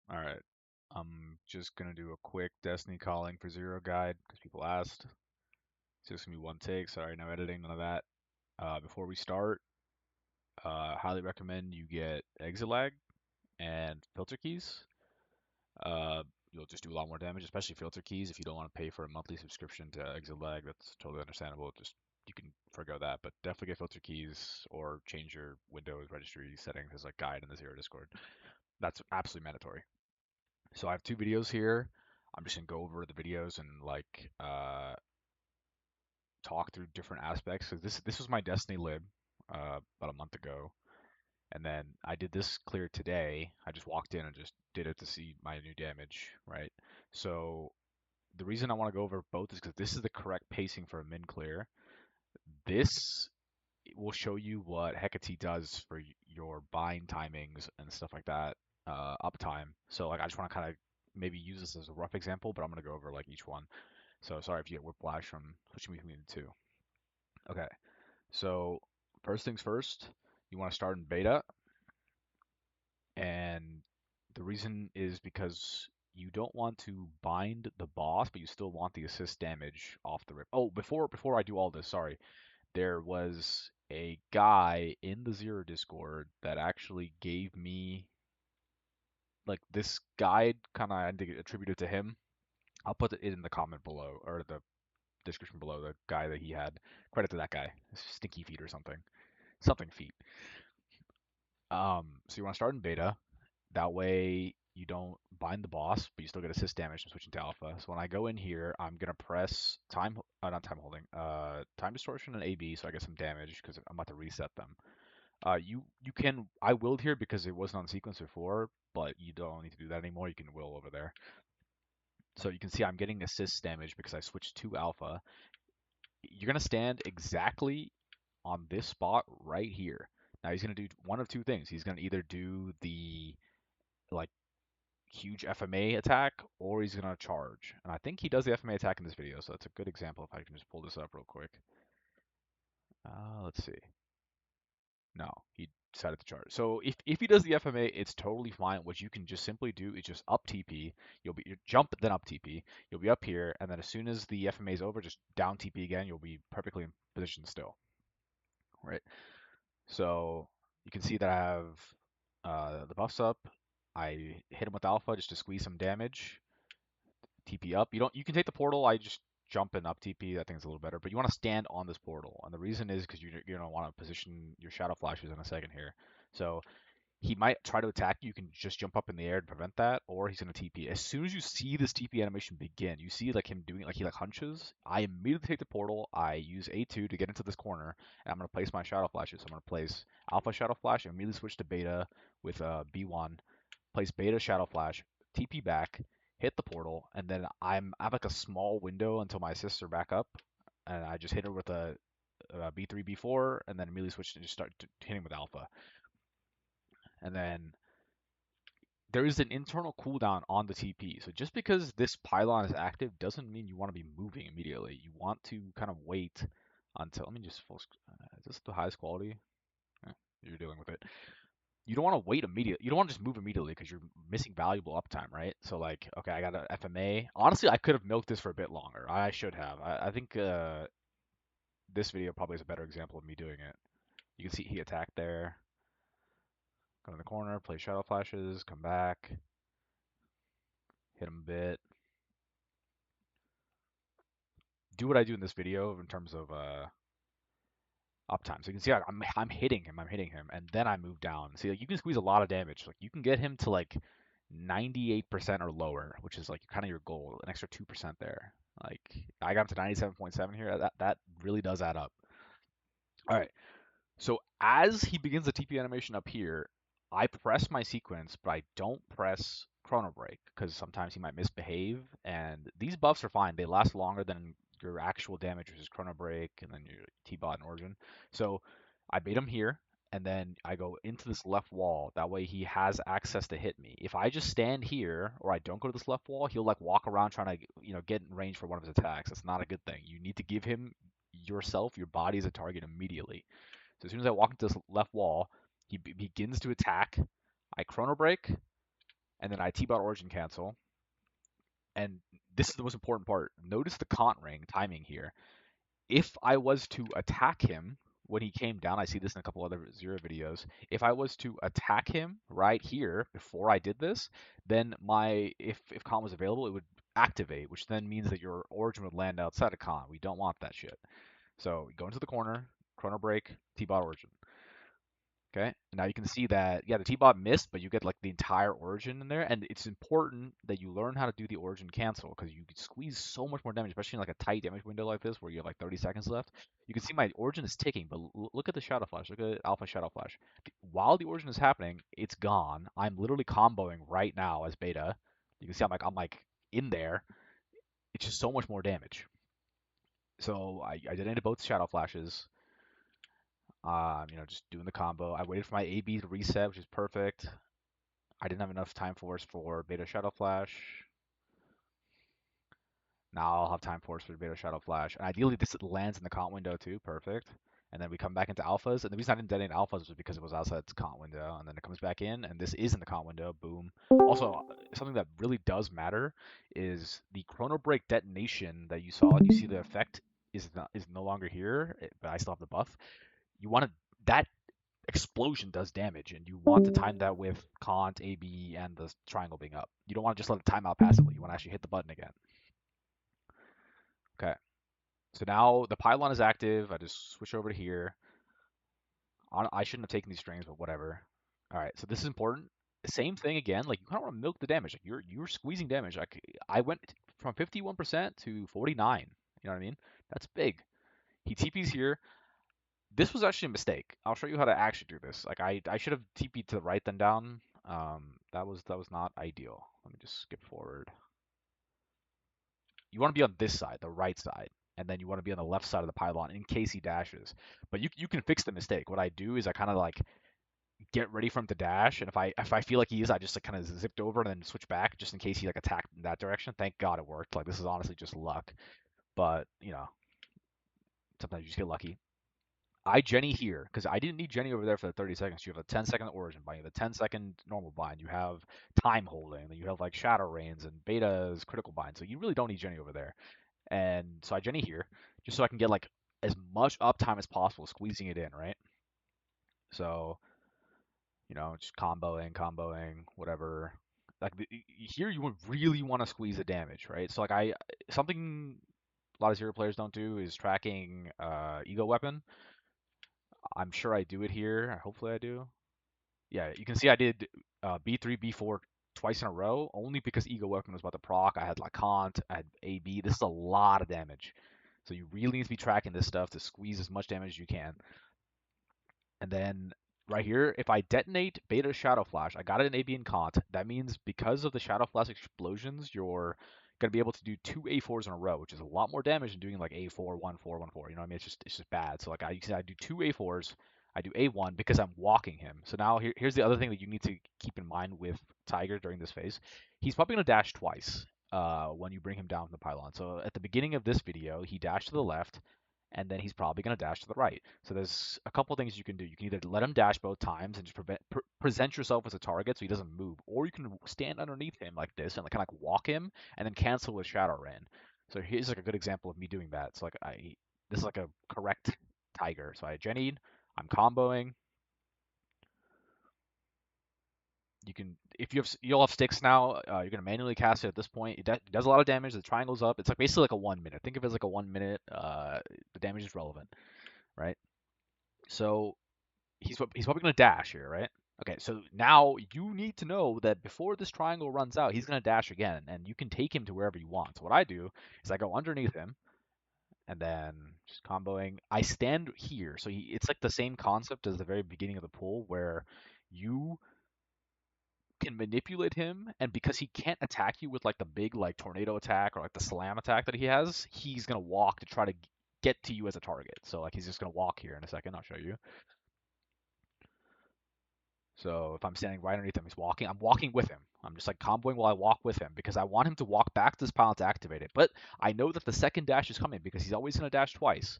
All right. I'm just gonna do a quick Destiny calling for zero guide because people asked. It's just gonna be one take. Sorry, no editing, none of that. Before we start, highly recommend you get exit lag and filter keys. You'll just do a lot more damage, especially filter keys. If you don't want to pay for a monthly subscription to exit lag, that's totally understandable. Just you can forgo that, but definitely get filter keys or change your Windows registry settings as like guide in the zero Discord. That's absolutely mandatory. So I have two videos here. I'm just gonna go over the videos and like talk through different aspects. So this was my Destiny lib about a month ago, and then I did this clear today. I just walked in and just did it to see my new damage, right? So the reason I want to go over both is because this is the correct pacing for a min clear. This will show you what Hecate does for your bind timings and stuff like that, uptime. So like I just want to kind of maybe use this as a rough example, but I'm gonna go over like each one. So sorry if you get whiplash from switching between the two. Okay, so first things first, you want to start in beta, and the reason is because you don't want to bind the boss, but you still want the assist damage off the rip. Oh, before I do all this, sorry, there was a guy in the Zero Discord that actually gave me like this guide, kind of attributed to him. I'll put it in the comment below or the description below. The guy that he had, credit to that guy, Stinky Feet or something, something feet. So you want to start in beta. That way you don't bind the boss, but you still get assist damage from switching to alpha. So when I go in here, I'm gonna press time, not time holding, time distortion and AB, so I get some damage because I'm about to reset them. You can I willed here because it wasn't on sequence before, but you don't need to do that anymore. You can will over there. So you can see I'm getting assist damage because I switched to alpha. You're gonna stand exactly on this spot right here. Now he's gonna do one of two things. He's gonna either do the like huge FMA attack or he's gonna charge. And I think he does the FMA attack in this video, so that's a good example if I can just pull this up real quick. Let's see. No, he decided to charge. So if he does the FMA, it's totally fine. What you can just simply do is just up TP. You jump then up TP. You'll be up here, and then as soon as the FMA is over, just down TP again. You'll be perfectly in position still, right? So you can see that I have the buffs up. I hit him with alpha just to squeeze some damage. TP up. You can take the portal. I just jump and up TP. I think it's a little better. But you want to stand on this portal, and the reason is because you're gonna want to position your shadow flashes in a second here. So he might try to attack you. You can just jump up in the air to prevent that, or he's gonna TP. As soon as you see this TP animation begin, you see like him doing it, like he like hunches. I immediately take the portal. I use A2 to get into this corner, and I'm gonna place my shadow flashes. So I'm gonna place Alpha Shadow Flash and immediately switch to Beta with B1. Place Beta Shadow Flash, TP back, hit the portal, and then I have like a small window until my assists are back up, and I just hit her with a B3 B4, and then immediately switch to just start hitting with Alpha, and then there is an internal cooldown on the TP. So just because this pylon is active doesn't mean you want to be moving immediately. You want to kind of wait until. Let me just is this the highest quality? Eh, you're dealing with it. You don't want to wait immediately. You don't want to just move immediately because you're missing valuable uptime, right? So like, okay, I got an FMA. Honestly, I could have milked this for a bit longer. I should have. I think this video probably is a better example of me doing it. You can see he attacked there. Go in the corner, play shadow flashes, come back, hit him a bit. Do what I do in this video in terms of uptime. So you can see I'm hitting him, and then I move down. See, like, you can squeeze a lot of damage. Like you can get him to like 98% or lower, which is like kind of your goal, an extra 2% there. Like I got him to 97.7 here. That really does add up. All right. So as he begins the TP animation up here, I press my sequence, but I don't press Chrono Break because sometimes he might misbehave. And these buffs are fine; they last longer than your actual damage, which is Chrono Break and then your T-Bot and Origin. So I bait him here, and then I go into this left wall. That way he has access to hit me. If I just stand here or I don't go to this left wall, he'll like walk around trying to get in range for one of his attacks. That's not a good thing. You need to give him yourself, your body as a target immediately. So as soon as I walk into this left wall, he begins to attack. I chrono break, and then I T-bot origin cancel, and this is the most important part. Notice the cont ring timing here. If I was to attack him when he came down, I see this in a couple other Zero videos. If I was to attack him right here before I did this, then if con was available, it would activate, which then means that your origin would land outside of con. We don't want that shit. So go into the corner, chrono break, T-bot origin. Okay, now you can see that, yeah, the T-bot missed, but you get like the entire origin in there, and it's important that you learn how to do the origin cancel, because you can squeeze so much more damage, especially in like a tight damage window like this, where you have like 30 seconds left. You can see my origin is ticking, but look at the Shadow Flash, look at Alpha Shadow Flash. While the origin is happening, it's gone. I'm literally comboing right now as beta. You can see I'm like in there. It's just so much more damage. So I did both Shadow Flashes. Just doing the combo. I waited for my AB to reset, which is perfect. I didn't have enough time force for Beta Shadow Flash. Now I'll have time force for Beta Shadow Flash. And ideally, this lands in the comp window too. Perfect. And then we come back into alphas. And the reason I didn't detonate alphas was because it was outside its comp window. And then it comes back in, and this is in the comp window. Boom. Also, something that really does matter is the Chrono Break detonation that you saw, and you see the effect is no longer here, but I still have the buff. You want to that explosion does damage, and you want to time that with Kant, AB, and the triangle being up. You don't want to just let it time out passively. You want to actually hit the button again. Okay. So now the pylon is active. I just switch over to here. I shouldn't have taken these strings, but whatever. All right. So this is important. Same thing again. Like you kind of want to milk the damage. Like you're squeezing damage. Like I went from 51% to 49. You know what I mean? That's big. He TP's here. This was actually a mistake. I'll show you how to actually do this. Like I should have TP'd to the right then down. That was not ideal. Let me just skip forward. You want to be on this side, the right side, and then you want to be on the left side of the pylon in case he dashes. But you can fix the mistake. What I do is I kind of like get ready for him to dash, and if I feel like he is, I just like kind of zipped over and then switch back just in case he like attacked in that direction. Thank God it worked. Like this is honestly just luck, but sometimes you just get lucky. I Jenny here because I didn't need Jenny over there for the 30 seconds. You have a 10-second origin bind, you have a 10-second normal bind, you have time holding, then you have like shadow rains and beta's critical bind. So you really don't need Jenny over there. And so I Jenny here just so I can get like as much uptime as possible, squeezing it in, right? So just comboing, whatever. Like here, you would really want to squeeze the damage, right? So like something a lot of Zero players don't do is tracking ego weapon. I'm sure I do it here. Hopefully I do. Yeah, you can see I did B3, B4 twice in a row, only because Ego Weapon was about to proc. I had Lacant, I had AB. This is a lot of damage. So you really need to be tracking this stuff to squeeze as much damage as you can. And then right here, if I detonate Beta Shadow Flash, I got it in AB and Kant. That means because of the Shadow Flash explosions, you're going to be able to do two A4s in a row, which is a lot more damage than doing like A4, 1-4, 1-4. You know what I mean? It's just bad. So like you can see I do two A4s, I do A1 because I'm walking him. So now here's the other thing that you need to keep in mind with Tiger during this phase. He's probably going to dash twice when you bring him down from the pylon. So at the beginning of this video, he dashed to the left, and then he's probably going to dash to the right. So there's a couple things you can do. You can either let him dash both times and just present yourself as a target so he doesn't move, or you can stand underneath him like this and kind of like walk him and then cancel with Shadow Rain. So here's like a good example of me doing that. So like this is like a correct Tiger. So I Jennied, I'm comboing. You can you'll have sticks now. You're gonna manually cast it at this point. It does a lot of damage. The triangle's up. It's like basically like a 1 minute. Think of it as like a 1 minute. The damage is relevant, right? So he's probably going to dash here, right? Okay, so now you need to know that before this triangle runs out, he's going to dash again, and you can take him to wherever you want. So what I do is I go underneath him, and then just comboing. I stand here, so it's like the same concept as the very beginning of the pool, where you can manipulate him, and because he can't attack you with like the big like tornado attack or like the slam attack that he has, he's going to walk to try to get to you as a target. So like he's just going to walk here in a second. I'll show you. So if I'm standing right underneath him, he's walking. I'm walking with him. I'm just like comboing while I walk with him because I want him to walk back to this pylon to activate it. But I know that the second dash is coming because he's always going to dash twice.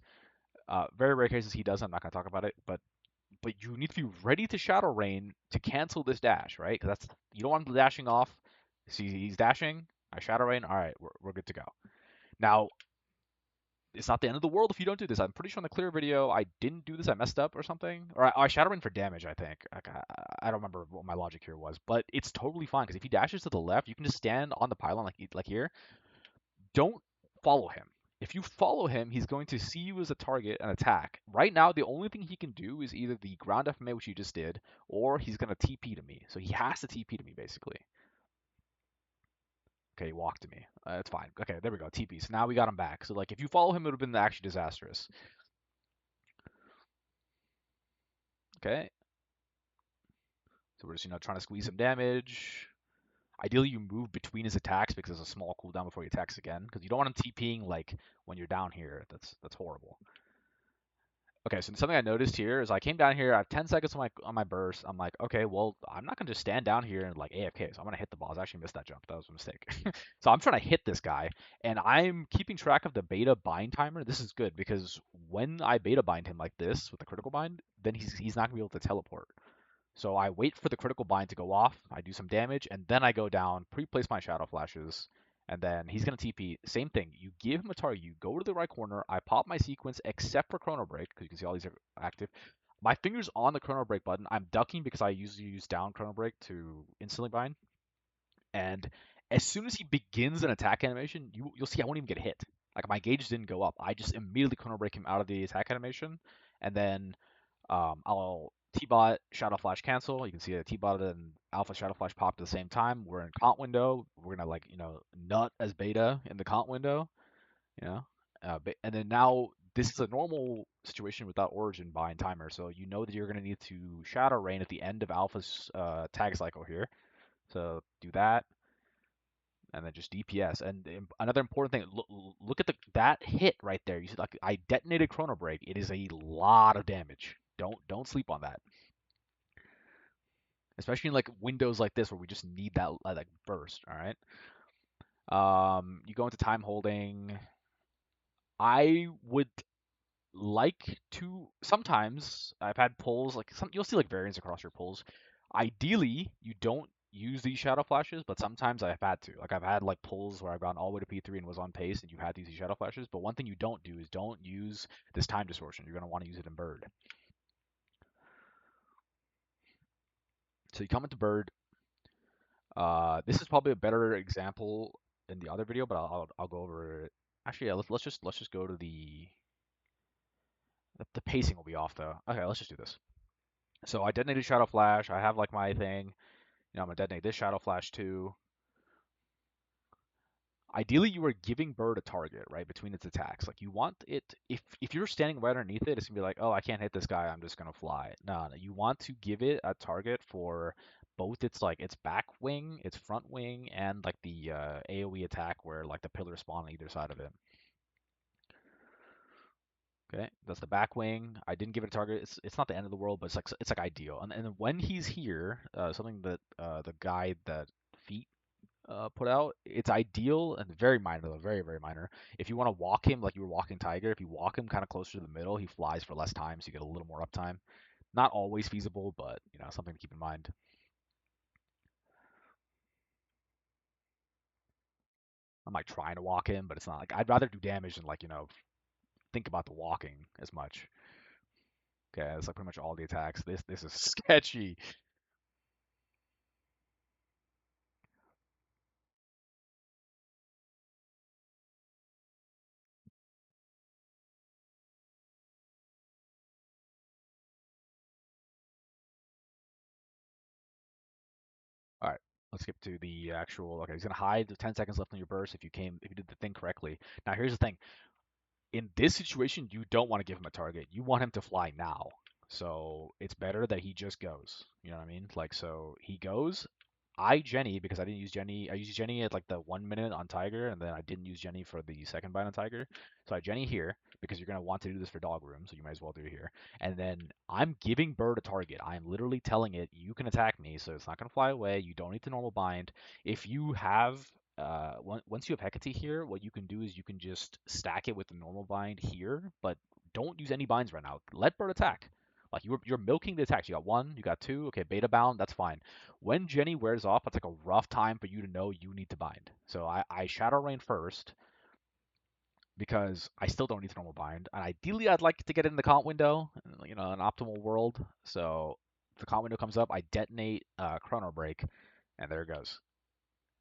Very rare cases he does. I'm not going to talk about it. But but you need to be ready to Shadow Rain to cancel this dash, right? Because that's you don't want him dashing off. See, he's dashing. I Shadow Rain. All right, we're good to go. Now, it's not the end of the world if you don't do this. I'm pretty sure in the clear video I didn't do this. I messed up or something, or I Shadow Rain for damage. I think. Like, I don't remember what my logic here was, but it's totally fine because if he dashes to the left, you can just stand on the pylon like here. Don't follow him. If you follow him, he's going to see you as a target and attack. Right now, the only thing he can do is either the ground FMA, which he just did, or he's going to TP to me. So he has to TP to me, basically. Okay, he walked to me. It's fine. Okay, there we go. TP. So now we got him back. So, like, if you follow him, it would have been actually disastrous. Okay. So we're just, trying to squeeze some damage. Ideally, you move between his attacks because there's a small cooldown before he attacks again. Because you don't want him TPing, like, when you're down here. That's horrible. Okay, so something I noticed here is I came down here. I have 10 seconds on my burst. I'm like, okay, well, I'm not gonna just stand down here and like AFK. So I'm gonna hit the balls. I actually missed that jump. That was a mistake. So I'm trying to hit this guy, and I'm keeping track of the beta bind timer. This is good because when I beta bind him like this with the critical bind, then he's not gonna be able to teleport. So I wait for the critical bind to go off. I do some damage, and then I go down, pre-place my shadow flashes, and then he's gonna TP. Same thing. You give him a target. You go to the right corner. I pop my sequence, except for Chrono Break, because you can see all these are active. My finger's on the Chrono Break button. I'm ducking because I usually use down Chrono Break to instantly bind. And as soon as he begins an attack animation, you'll see I won't even get hit. Like my gauge didn't go up. I just immediately Chrono Break him out of the attack animation, and then I'll T-Bot, Shadow Flash cancel. You can see a T-Bot and Alpha Shadow Flash pop at the same time. We're in comp window. We're gonna like nut as beta in the comp window. You know, and then now this is a normal situation without Origin bind timer, so you know that you're gonna need to Shadow Rain at the end of Alpha's tag cycle here. So do that, and then just DPS. And another important thing, look at that hit right there. You see, like I detonated Chrono Break. It is a lot of damage. Don't sleep on that, especially in like windows like this where we just need that like burst. All right. You go into time holding. I would like to sometimes I've had pulls like you'll see like variance across your pulls. Ideally, you don't use these shadow flashes, but sometimes I've had to. Like I've had like pulls where I've gone all the way to P3 and was on pace, and you've had these shadow flashes. But one thing you don't do is don't use this time distortion. You're gonna want to use it in bird. So you come into bird. This is probably a better example in the other video, but I'll go over it. Actually, yeah, let's just go to the pacing will be off though. Okay, let's just do this. So I detonated Shadow Flash. I have like my thing. I'm gonna detonate this Shadow Flash too. Ideally, you are giving Bird a target, right, between its attacks. Like you want it if you're standing right underneath it, it's gonna be like, oh, I can't hit this guy. I'm just gonna fly. No, no, you want to give it a target for both its back wing, its front wing, and like the AOE attack where like the pillars spawn on either side of it. Okay, that's the back wing. I didn't give it a target. It's not the end of the world, but it's like ideal. And when he's here, something that the guide that Feet put out, it's ideal and very minor though, very very minor. If you want to walk him like you were walking Tiger, if you walk him kind of closer to the middle, he flies for less time, so you get a little more uptime. Not always feasible, but something to keep in mind. I'm like trying to walk him, but it's not like I'd rather do damage than like think about the walking as much. Okay, that's like pretty much all the attacks. This is sketchy. All right, let's skip to the actual. Okay, he's gonna hide the 10 seconds left on your burst if you did the thing correctly. Now here's the thing. In this situation, you don't want to give him a target. You want him to fly now. So it's better that he just goes. You know what I mean? Like so he goes. I Jenny because I didn't use Jenny. I used Jenny at like the 1 minute on Tiger, and then I didn't use Jenny for the second bite on Tiger. So I Jenny here because you're gonna want to do this for dog room, so you might as well do it here. And then I'm giving Bird a target. I'm literally telling it you can attack me, so it's not gonna fly away. You don't need to normal bind. If you have once you have Hecate here, what you can do is you can just stack it with the normal bind here, but don't use any binds right now. Let Bird attack. Like you're milking the attacks. You got one, you got two. Okay, beta bound, that's fine. When Jenny wears off, that's like a rough time for you to know you need to bind. So I Shadow Rain first because I still don't need to normal bind. And ideally, I'd like to get in the comp window, an optimal world. So if the comp window comes up, I detonate Chrono Break, and there it goes.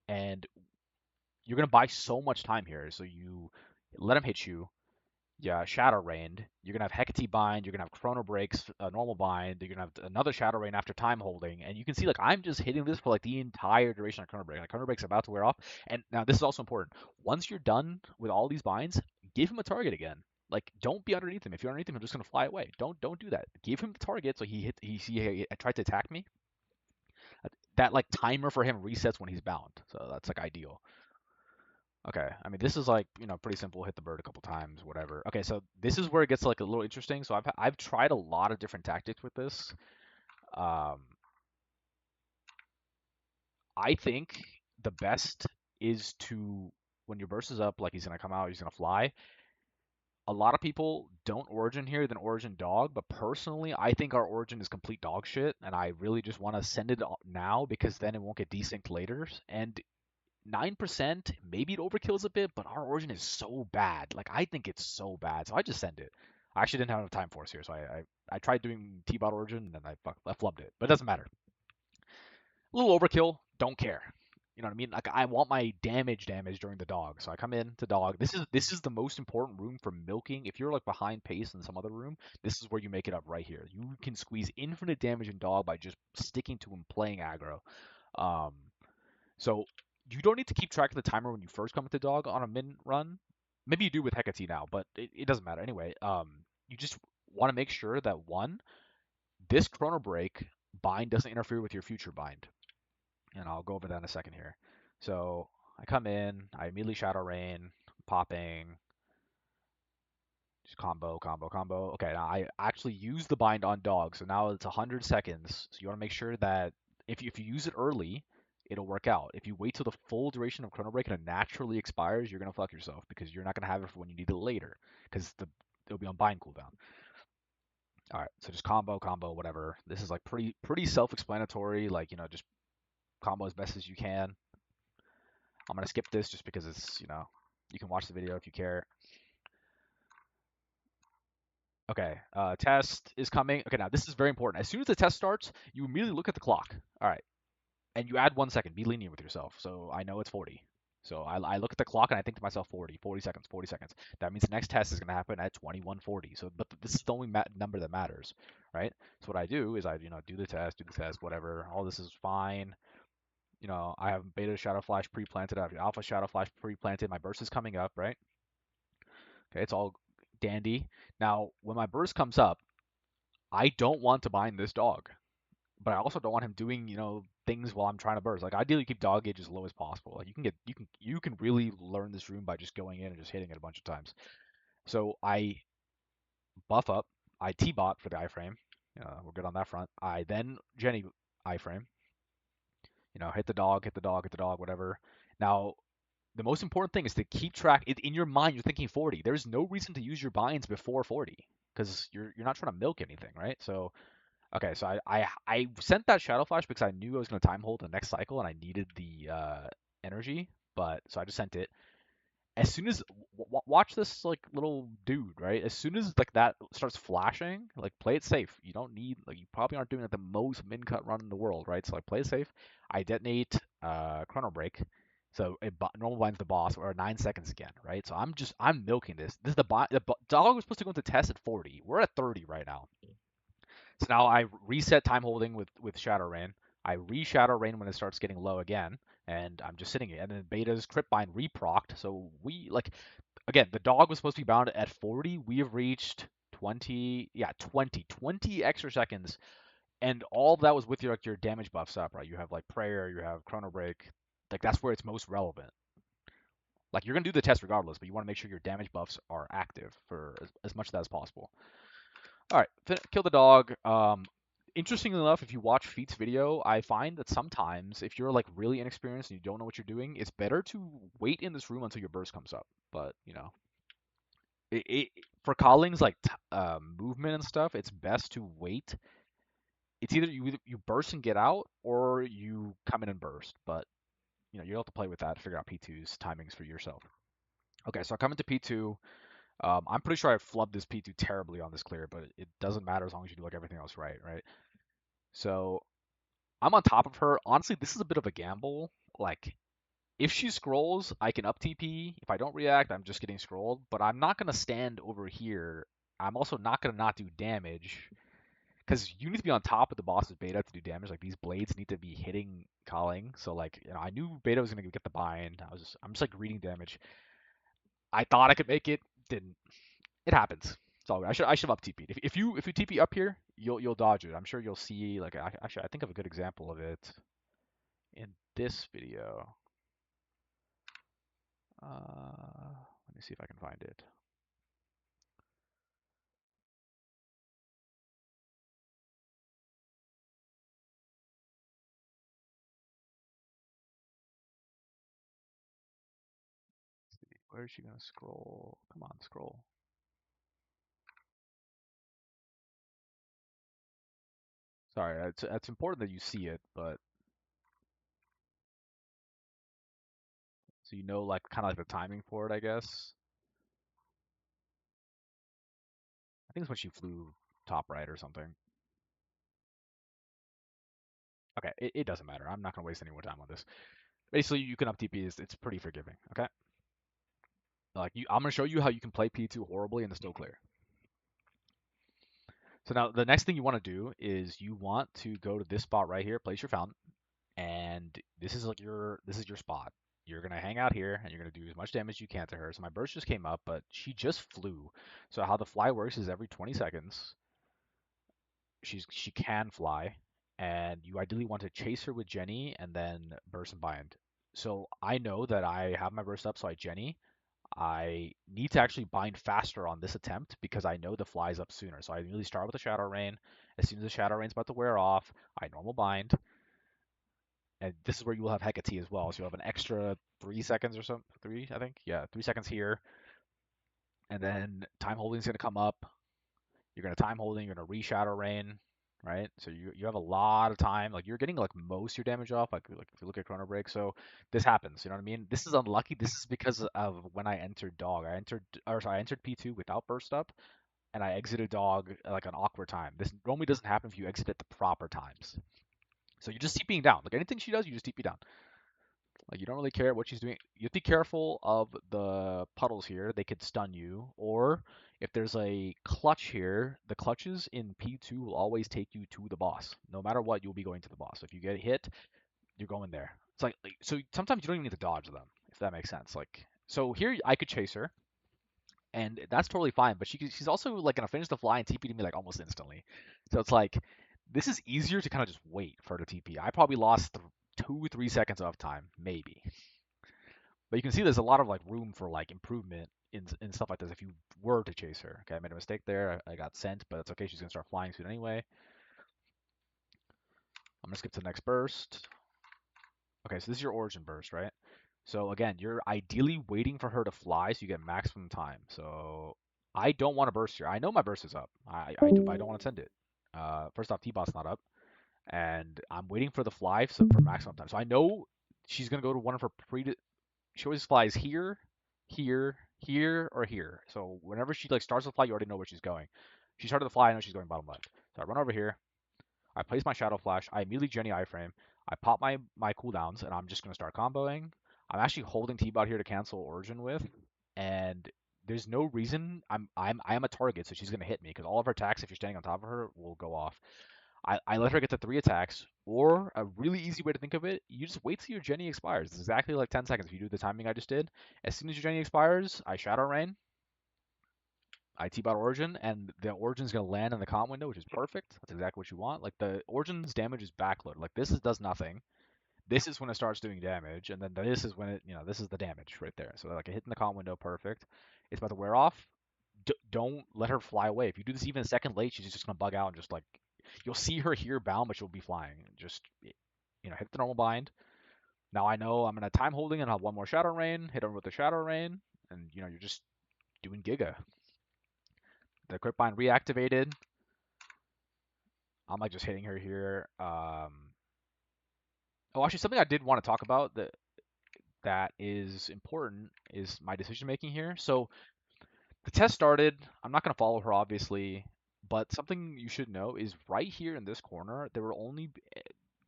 And you're gonna buy so much time here. So you let him hit you. Yeah, Shadow Rain. You're gonna have Hecate Bind. You're gonna have Chrono Breaks, Normal Bind. You're gonna have another Shadow Rain after time holding, and you can see like I'm just hitting this for like the entire duration of Chrono Break. Like Chrono Break's about to wear off, and now this is also important. Once you're done with all these binds, give him a target again. Like don't be underneath him. If you're underneath him, he's just gonna fly away. Don't do that. Give him the target so he tried to attack me. That like timer for him resets when he's bound, so that's like ideal. Okay, I mean this is like pretty simple. Hit the bird a couple times, whatever. Okay, so this is where it gets like a little interesting. So I've tried a lot of different tactics with this. Um, I think the best is to when your burst is up, like he's gonna come out, he's gonna fly. A lot of people don't origin here, then origin dog, but personally, I think our origin is complete dog shit, and I really just want to send it now because then it won't get desynced later. And 9%, maybe it overkills a bit, but our origin is so bad. Like I think it's so bad, so I just send it. I actually didn't have enough time for us here, so I tried doing T-bot origin and I flubbed it, but it doesn't matter. A little overkill, don't care. You know what I mean? Like I want my damage during the dog, so I come in to dog. This is the most important room for milking. If you're like behind pace in some other room, this is where you make it up right here. You can squeeze infinite damage in dog by just sticking to him playing aggro. Um, so you don't need to keep track of the timer when you first come into dog on a min run. Maybe you do with Hecate now, but it doesn't matter. Anyway, you just want to make sure that one, this chrono break bind doesn't interfere with your future bind. And I'll go over that in a second here. So I come in, I immediately Shadow Rain, popping, just combo. Okay, now I actually use the bind on dog, so now it's 100 seconds. So you want to make sure that if you use it early, it'll work out. If you wait till the full duration of Chrono Break and it naturally expires, you're gonna fuck yourself because you're not gonna have it for when you need it later, because it'll be on bind cooldown. All right, so just combo, whatever. This is like pretty self-explanatory. Like just combo as best as you can. I'm gonna skip this just because it's you can watch the video if you care. Okay, test is coming. Okay, now this is very important. As soon as the test starts, you immediately look at the clock. All right, and you add 1 second. Be lenient with yourself. So I know it's 40. So I look at the clock and I think to myself 40 seconds, 40 seconds. That means the next test is going to happen at 21:40. So, but this is the only number that matters, right? So what I do is I do the test, whatever. All this is fine. I have beta shadow flash pre-planted. I have alpha shadow flash pre-planted. My burst is coming up, right? Okay, it's all dandy. Now, when my burst comes up, I don't want to bind this dog, but I also don't want him doing, things while I'm trying to burst. Like ideally keep dog gauge as low as possible. Like you can really learn this room by just going in and just hitting it a bunch of times. So I buff up, I T-bot for the iframe. We're good on that front. I then Jenny iframe. Hit the dog, whatever. Now, the most important thing is to keep track. In your mind, you're thinking 40. There's no reason to use your binds before 40 because you're not trying to milk anything, right? So okay, so I sent that shadow flash because I knew I was going to time hold the next cycle and I needed the energy, but so I just sent it. As soon as watch this like little dude, right? As soon as like that starts flashing, like play it safe. You don't need like you probably aren't doing like the most min cut run in the world, right? So like play it safe. I detonate chrono break. So it normal binds the boss or 9 seconds again, right? So I'm milking this. This is the dog was supposed to go into test at 40. We're at 30 right now. So now I reset time holding with Shadow Rain. I re-Shadow Rain when it starts getting low again, and I'm just sitting it. And then Beta's Crypt Bind reprocced. So we like again, the dog was supposed to be bound at 40. We have reached 20, yeah, 20 extra seconds, and all of that was with your damage buffs up, right? You have like Prayer, you have Chrono Break. Like that's where it's most relevant. Like you're gonna do the test regardless, but you want to make sure your damage buffs are active for as much of that as possible. All right, kill the dog. Interestingly enough, if you watch Feet's video, I find that sometimes if you're like really inexperienced and you don't know what you're doing, it's better to wait in this room until your burst comes up. But it for callings like movement and stuff, it's best to wait. It's either you burst and get out, or you come in and burst. But you have to play with that to figure out P2's timings for yourself. Okay, so I come into P2. I'm pretty sure I flubbed this P2 terribly on this clear, but it doesn't matter as long as you do like everything else right, right? So I'm on top of her. Honestly, this is a bit of a gamble. Like, if she scrolls, I can up TP. If I don't react, I'm just getting scrolled. But I'm not gonna stand over here. I'm also not gonna not do damage because you need to be on top of the boss's beta to do damage. Like these blades need to be hitting calling. So like I knew beta was gonna get the bind. I'm just like reading damage. I thought I could make it. Didn't. It happens. It's all good. I should have up TP'd. If you TP up here, you'll dodge it. I'm sure you'll see. Like actually, I think of a good example of it in this video. Let me see if I can find it. Where is she gonna scroll? Come on, scroll. Sorry, it's important that you see it, but so like kind of like the timing for it, I guess. I think it's when she flew top right or something. Okay, it doesn't matter. I'm not gonna waste any more time on this. Basically, you can up TP. It's pretty forgiving. Okay, like I'm gonna show you how you can play P2 horribly and it's still clear. So now the next thing you want to do is you want to go to this spot right here, place your fountain, and this is your spot. You're gonna hang out here and you're gonna do as much damage as you can to her. So my burst just came up, but she just flew. So how the fly works is every 20 seconds she can fly, and you ideally want to chase her with Jenny and then burst and bind. So I know that I have my burst up, so I Jenny. I need to actually bind faster on this attempt because I know the fly's up sooner. So I really start with the Shadow Rain. As soon as the Shadow Rain's about to wear off, I normal bind. And this is where you will have Hecate as well. So you'll have an extra 3 seconds or something. Three, I think. Yeah, 3 seconds here. And then time holding is going to come up. You're going to time holding. You're going to re-Shadow Rain, right? So you have a lot of time. Like you're getting like most of your damage off. Like if you look at Chrono Break. So this happens. You know what I mean? This is unlucky. This is because of when I entered Dog. I entered P2 without burst up, and I exited Dog at like an awkward time. This normally doesn't happen if you exit at the proper times. So you're just TPing down. Like anything she does, you just TP down. Like you don't really care what she's doing. You have to be careful of the puddles here. They could stun you. Or if there's a clutch here, the clutches in P2 will always take you to the boss. No matter what, you'll be going to the boss. If you get hit, you're going there. It's like so sometimes you don't even need to dodge them, if that makes sense. Like so here I could chase her, and that's totally fine. But she's also like gonna finish the fly and TP to me like almost instantly. So it's like this is easier to kind of just wait for the TP. I probably lost 2 3 seconds of time, maybe. But you can see there's a lot of like room for like improvement in stuff like this if you were to chase her. Okay, I made a mistake there. I got sent, but it's okay. She's gonna start flying soon anyway. I'm gonna skip to the next burst. Okay, so this is your origin burst, right? So again, you're ideally waiting for her to fly so you get maximum time. So I don't want to burst here. I know my burst is up. I do, but I don't want to send it. First off, T-Bot's not up, and I'm waiting for the fly for maximum time. So I know she's gonna go to one of her she always flies here, here, here, or here. So whenever she like starts to fly, you already know where she's going. She started to fly, I know she's going bottom left. So I run over here, I place my Shadow Flash, I immediately Jenny iframe, I pop my cooldowns, and I'm just gonna start comboing. I'm actually holding T-Bot here to cancel Origin with, and there's no reason I am a target, so she's gonna hit me because all of her attacks, if you're standing on top of her, will go off. I let her get to 3 attacks, or a really easy way to think of it, you just wait till your Jenny expires. It's exactly like 10 seconds if you do the timing I just did. As soon as your Jenny expires, I Shadow Rain, I T-Bot Origin, and the Origin's going to land in the comp window, which is perfect. That's exactly what you want. Like, the Origin's damage is backloaded. Like, does nothing. This is when it starts doing damage, and then this is when this is the damage right there. So, like, a hit in the comp window, perfect. It's about to wear off. Don't let her fly away. If you do this even a second late, she's just going to bug out and just, like, you'll see her here bound, but she'll be flying. Just, hit the normal bind. Now I know I'm going to time holding and I'll have one more Shadow Rain, hit her with the Shadow Rain, and, you're just doing Giga. The Crit Bind reactivated. I'm like just hitting her here. Oh, actually, something I did want to talk about that is important is my decision making here. So the test started. I'm not going to follow her, obviously, but something you should know is right here in this corner, there will only be,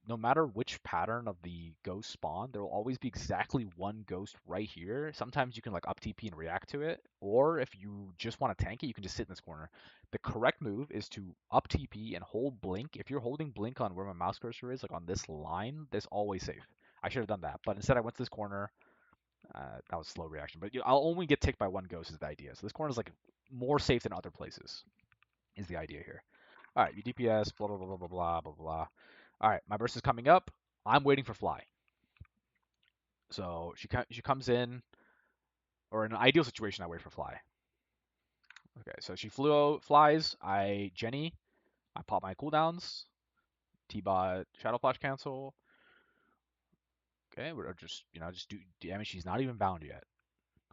no matter which pattern of the ghost spawn, there will always be exactly one ghost right here. Sometimes you can like up TP and react to it, or if you just want to tank it, you can just sit in this corner. The correct move is to up TP and hold blink. If you're holding blink on where my mouse cursor is, like on this line, that's always safe. I should have done that, but instead I went to this corner. That was slow reaction, but I'll only get ticked by one ghost is the idea. So this corner is like more safe than other places is the idea here. All right, you DPS, blah blah blah blah blah blah blah. All right, my burst is coming up. I'm waiting for fly. So she comes in, or in an ideal situation, I wait for fly. Okay, so she flies. I Jenny. I pop my cooldowns. T-bot Shadow Flash cancel. Okay, we're just do damage. She's not even bound yet.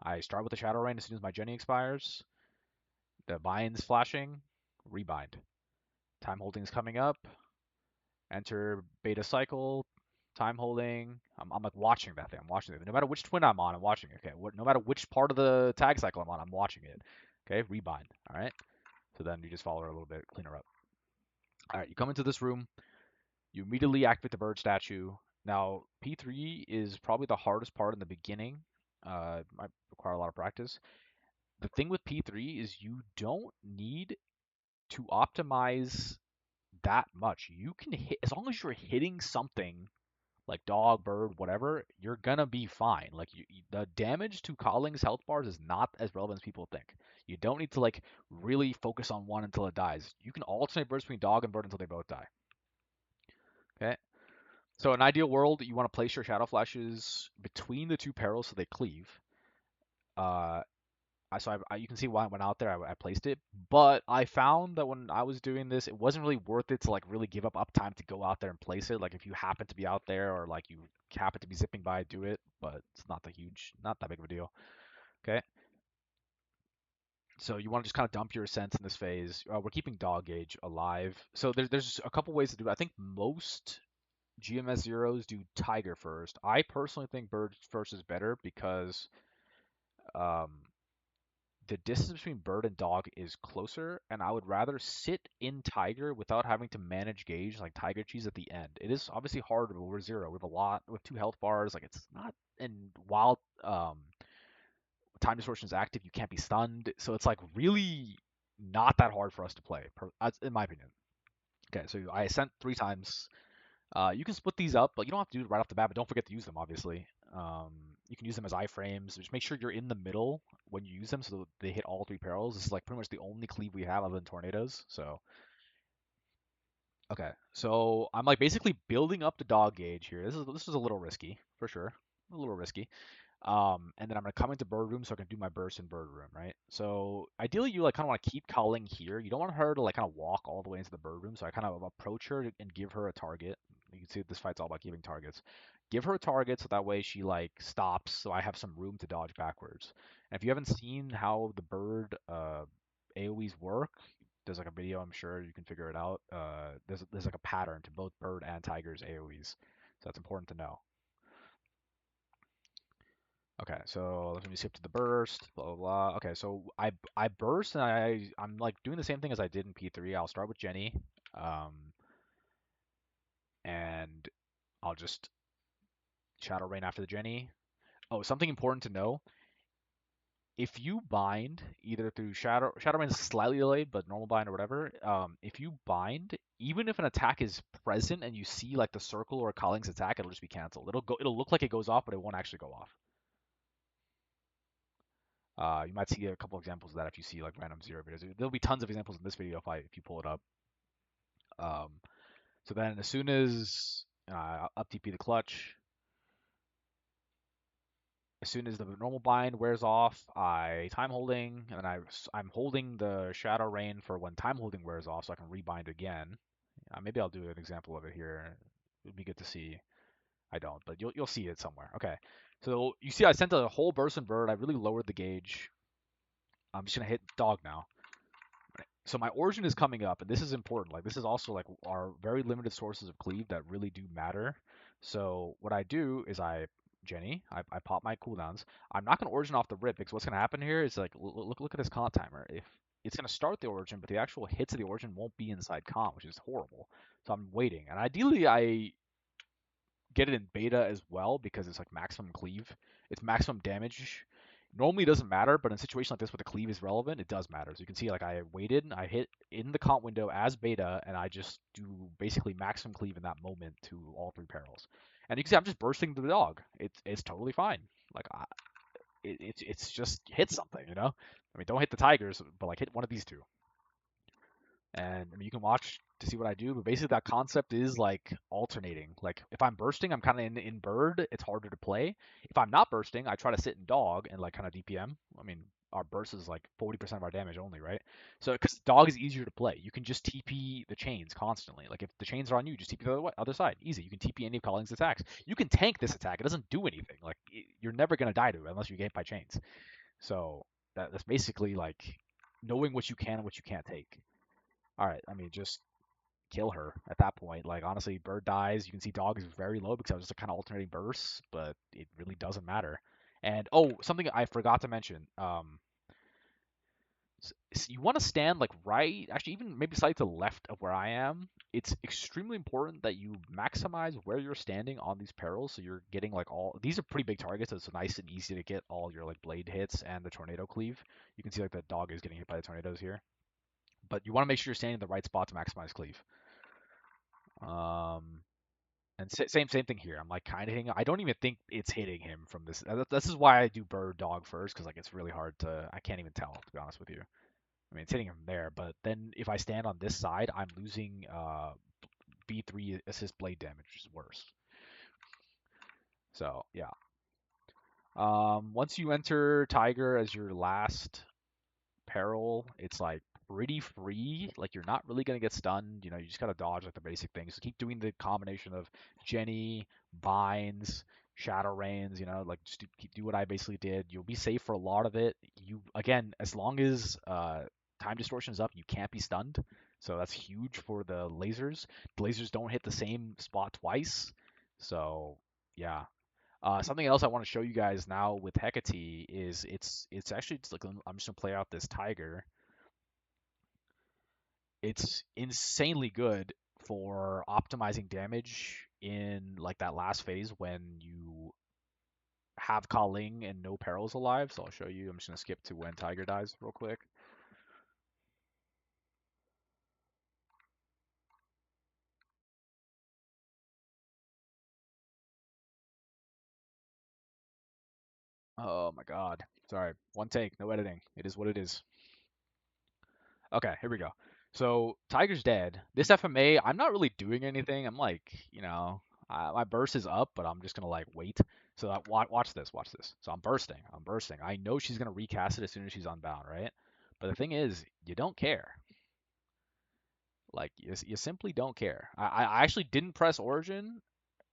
I start with the Shadow Rain as soon as my Jenny expires. The bind's flashing. Rebind. Time holding is coming up. Enter beta cycle. Time holding. I'm like watching that thing. I'm watching it. No matter which twin I'm on, I'm watching it. Okay. No matter which part of the tag cycle I'm on, I'm watching it. Okay. Rebind. All right. So then you just follow her a little bit, clean her up. All right. You come into this room. You immediately activate the bird statue. Now P3 is probably the hardest part in the beginning. Might require a lot of practice. The thing with P3 is you don't need to optimize that much. You can hit as long as you're hitting something like dog, bird, whatever, you're gonna be fine. Like the damage to Colling's health bars is not as relevant as people think. You don't need to like really focus on one until it dies. You can alternate bursts between dog and bird until they both die. Okay. So in ideal world, you want to place your shadow flashes between the two perils so they cleave. Uh, you can see why I went out there. I placed it, but I found that when I was doing this, it wasn't really worth it to like really give up uptime to go out there and place it. Like if you happen to be out there or like you happen to be zipping by, do it. But it's not that big of a deal. Okay, so you want to just kind of dump your sense in this phase. We're keeping dog gauge alive. So there's a couple ways to do it. I think most GMS zeros do tiger first. I personally think bird first is better because um, the distance between bird and dog is closer, and I would rather sit in tiger without having to manage gauge like tiger cheese at the end. It is obviously harder, but we're zero. We have a lot with two health bars. Like it's not, and while time distortion is active, you can't be stunned. So it's like really not that hard for us to play, in my opinion. Okay, so I sent 3 times. You can split these up, but you don't have to do it right off the bat. But don't forget to use them, obviously. You can use them as iframes. Just make sure you're in the middle when you use them, so that they hit all 3 perils. This is like pretty much the only cleave we have other than tornadoes. So okay, so I'm like basically building up the dog gauge here. This is a little risky for sure, a little risky. And then I'm gonna come into bird room so I can do my burst in bird room, right? So ideally you like kind of want to keep calling here. You don't want her to like kind of walk all the way into the bird room. So I kind of approach her and give her a target. You can see this fight's all about giving targets. Give her a target so that way she like stops, so I have some room to dodge backwards. And if you haven't seen how the bird AoEs work, there's like a video. I'm sure you can figure it out. There's like a pattern to both bird and tiger's AoEs, so that's important to know. Okay, so let me skip to the burst, blah blah blah. Okay, so I burst and I'm like doing the same thing as I did in P3. I'll start with Jenny, um, and I'll just Shadow Rain after the Jenny. Oh, something important to know: if you bind either through Shadow Rain is slightly delayed, but normal bind or whatever. If you bind, even if an attack is present and you see like the circle or Colling's attack, it'll just be canceled. It'll look like it goes off, but it won't actually go off. You might see a couple examples of that if you see like random zero videos. There'll be tons of examples in this video if you pull it up. Um, so then as soon as up TP the clutch, as soon as the normal bind wears off, I time holding, and I'm holding the Shadow Rain for when time holding wears off, so I can rebind again. Maybe I'll do an example of it here. It'd be good to see. I don't, but you'll see it somewhere. Okay, so you see I sent a whole burst and bird. I really lowered the gauge. I'm just gonna hit dog now. So my origin is coming up, and this is important. Like this is also like our very limited sources of cleave that really do matter. So what I do is I pop my cooldowns. I'm not gonna origin off the rip because what's gonna happen here is like look at this comp timer. If it's gonna start the origin, but the actual hits of the origin won't be inside comp, which is horrible. So I'm waiting, and ideally I get it in beta as well because it's like maximum cleave. It's maximum damage. Normally it doesn't matter, but in a situation like this where the cleave is relevant, it does matter. So you can see like I waited, I hit in the comp window as beta, and I just do basically maximum cleave in that moment to all three perils. And you can see I'm just bursting the dog. It's totally fine. Like it's just hit something, you know. I mean, don't hit the tigers, but like hit one of these two. And I mean, you can watch to see what I do, but basically that concept is like alternating. Like if I'm bursting, I'm kind of in bird. It's harder to play. If I'm not bursting, I try to sit in dog and like kind of DPM. I mean, our burst is like 40% of our damage only, right? So because dog is easier to play, you can just TP the chains constantly. Like if the chains are on you, just TP the other side. Easy. You can TP any of Calling's attacks. You can tank this attack. It doesn't do anything. Like you're never gonna die to it unless you get hit by chains. So that's basically like knowing what you can and what you can't take. All right, I mean, just kill her at that point. Like honestly, bird dies. You can see dog is very low because I was just kind of alternating bursts, but it really doesn't matter. And oh, something I forgot to mention. You want to stand like right, actually even maybe slightly to the left of where I am. It's extremely important that you maximize where you're standing on these perils, so you're getting like all these are pretty big targets, so it's nice and easy to get all your like blade hits and the tornado cleave. You can see like the dog is getting hit by the tornadoes here, but you want to make sure you're standing in the right spot to maximize cleave. Um, and same thing here. I'm like kind of hitting. I don't even think it's hitting him from this. This is why I do bird dog first because like it's really hard to. I can't even tell to be honest with you. I mean it's hitting him there, but then if I stand on this side, I'm losing B3 assist blade damage, which is worse. So yeah. Once you enter Tiger as your last peril, it's like pretty free. Like you're not really gonna get stunned. You know, you just gotta dodge like the basic things. So keep doing the combination of Jenny, binds, shadow rains. You know, like just do what I basically did. You'll be safe for a lot of it. You again, as long as time distortion is up, you can't be stunned. So that's huge for the lasers. The lasers don't hit the same spot twice. So yeah, something else I want to show you guys now with Hecate is it's actually just like I'm just gonna play out this tiger. It's insanely good for optimizing damage in like that last phase when you have Kaling and no perils alive. So I'll show you. I'm just gonna skip to when Tiger dies real quick. Oh my god. Sorry. One take, no editing. It is what it is. Okay, here we go. So Tiger's dead. This FMA, I'm not really doing anything. I'm like, you know, my burst is up, but I'm just gonna like wait. So watch this, watch this. So I'm bursting, I'm bursting. I know she's gonna recast it as soon as she's unbound, right? But the thing is, you don't care. Like you simply don't care. I actually didn't press Origin.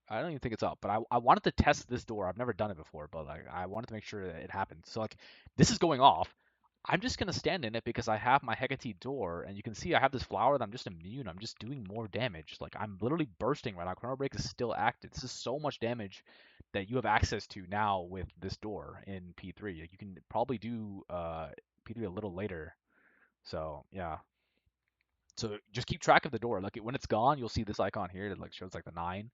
I don't even think it's up, but I wanted to test this door. I've never done it before, but like I wanted to make sure that it happened. So like this is going off. I'm just gonna stand in it because I have my Hecate door, and you can see I have this flower that I'm just immune. I'm just doing more damage. Like I'm literally bursting right now. Chrono Break is still active. This is so much damage that you have access to now with this door in P3. Like, you can probably do P3 a little later. So yeah. So just keep track of the door. Like when it's gone, you'll see this icon here that like shows like the 9.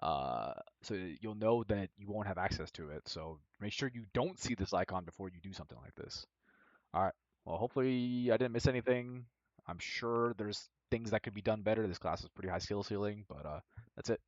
Uh, so you'll know that you won't have access to it. So make sure you don't see this icon before you do something like this. All right. Well, hopefully I didn't miss anything. I'm sure there's things that could be done better. This class is pretty high skill ceiling, but that's it.